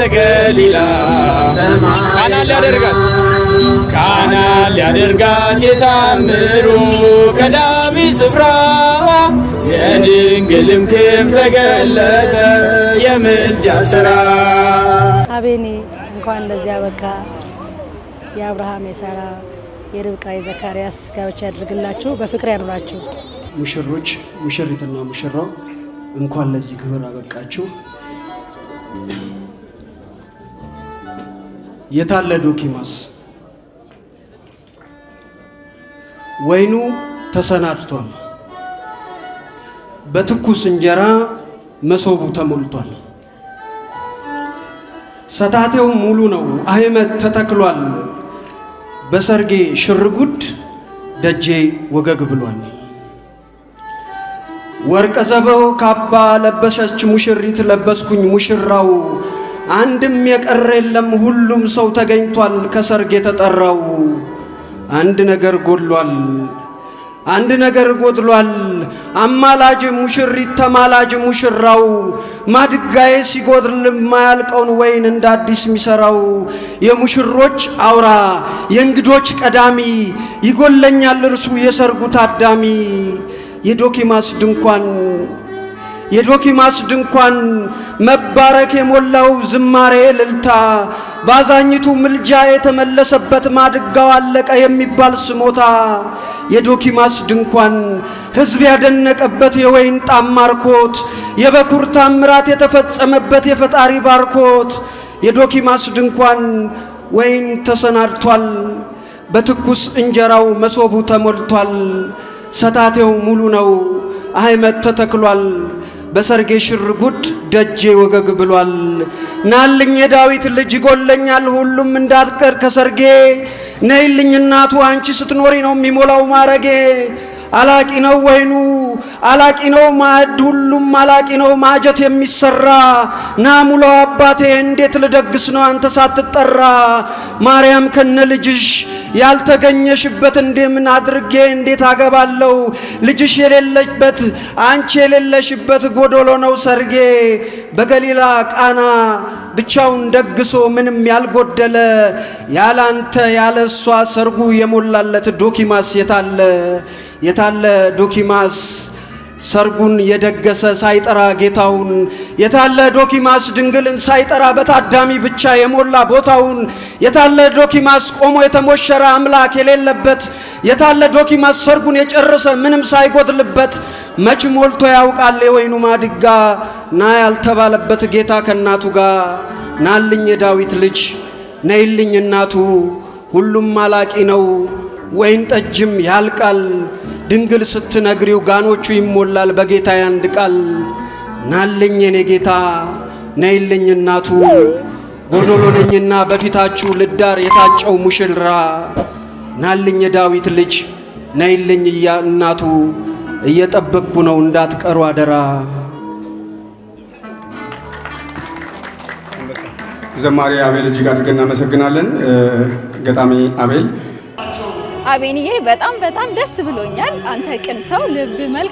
ዘገሊላ ቃና ሊያደርጋት የታምሩ ቀዳሚ ስፍራ የድንግልም ክብር ተገለጠ የምልጃ ሥራ። አቤኔ እንኳን እንደዚህ አበቃ። የአብርሃም የሳራ የርብቃ የዘካርያስ ጋብቻ ያድርግላችሁ፣ በፍቅር ያኑራችሁ። ሙሽሮች ሙሽሪትና ሙሽራው እንኳን ለዚህ ክብር አበቃችሁ። የታለ ዶኪማስ? ወይኑ ተሰናድቷል፣ በትኩስ እንጀራ መሶቡ ተሞልቷል። ሰታቴው ሙሉ ነው አህመድ ተተክሏል። በሰርጌ ሽርጉድ ደጄ ወገግ ብሏል። ወርቀ ዘበው ካባ ለበሰች ሙሽሪት ለበስኩኝ ሙሽራው። አንድም የቀረ የለም ሁሉም ሰው ተገኝቷል ከሰርግ የተጠራው። አንድ ነገር ጎድሏል አንድ ነገር ጎድሏል። አማላጅ ሙሽሪት ተማላጅ ሙሽራው። ማድጋዬ ሲጎድል ማያልቀውን ወይን እንደ አዲስ የሚሰራው። የሙሽሮች አውራ የእንግዶች ቀዳሚ ይጎለኛል እርሱ የሰርጉ ታዳሚ። የዶኪማስ ድንኳን መባረክ የሞላው ዝማሬ ልልታ። ባዛኝቱ ምልጃ የተመለሰበት ማድጋው አለቀ የሚባል ስሞታ። የዶኪማስ ድንኳን ሕዝብ ያደነቀበት የወይን ጣም ማርኮት። የበኩር ታምራት የተፈጸመበት የፈጣሪ ባርኮት። የዶኪማስ ድንኳን ወይን ተሰናድቷል፣ በትኩስ እንጀራው መሶቡ ተሞልቷል። ሰታቴው ሙሉ ነው አህመድ ተተክሏል። በሰርጌ ሽርጉድ ደጄ ወገግ ብሏል። ናልኝ የዳዊት ልጅ ይጎለኛል ሁሉም እንዳትቀር ከሰርጌ። ነይልኝ እናቱ አንቺ ስትኖሪ ነው የሚሞላው ማረጌ። አላቂ ነው ወይኑ አላቂ ነው ማዕድ ሁሉም አላቂ ነው ማጀት የሚሰራ። ናሙላው አባቴ እንዴት ልደግስ ነው አንተ ሳትጠራ። ማርያም ከነ ልጅሽ ያልተገኘሽበት እንደምን አድርጌ እንዴት አገባለው። ልጅሽ የሌለበት አንቺ የሌለሽበት ጎዶሎ ነው ሰርጌ። በገሊላ ቃና ብቻውን ደግሶ ምንም ያልጎደለ ያላንተ ያለሷ ሰርጉ የሞላለት ዶኪማስ የታለ ዶኪማስ? ሰርጉን የደገሰ ሳይጠራ ጌታውን። የታለ ዶኪማስ ድንግልን ሳይጠራ በታዳሚ ብቻ የሞላ ቦታውን። የታለ ዶኪማስ ቆሞ የተሞሸረ አምላክ የሌለበት። የታለ ዶኪማስ ሰርጉን የጨረሰ ምንም ሳይጎድልበት። መች ሞልቶ ያውቃል የወይኑ ማድጋ ና ያልተባለበት ጌታ ከናቱ ጋር። ናልኝ የዳዊት ልጅ ነይልኝ እናቱ ሁሉም አላቂ ነው ወይን ጠጅም ያልቃል። ድንግል ስትነግሪው ጋኖቹ ይሞላል በጌታ ያንድ ቃል። ናልኝ የኔ ጌታ ነይልኝ እናቱ ጎዶሎ ነኝና በፊታችሁ ልዳር የታጨው ሙሽራ። ናልኝ የዳዊት ልጅ ነይልኝ እናቱ እየጠበቅኩ ነው እንዳትቀሩ አደራ። ዘማሪ አቤል እጅግ አድርገን እናመሰግናለን። ገጣሚ አቤል። አቤንዬ በጣም ደስ ብሎኛል። አንተ ቅን ሰው ልብ መልክ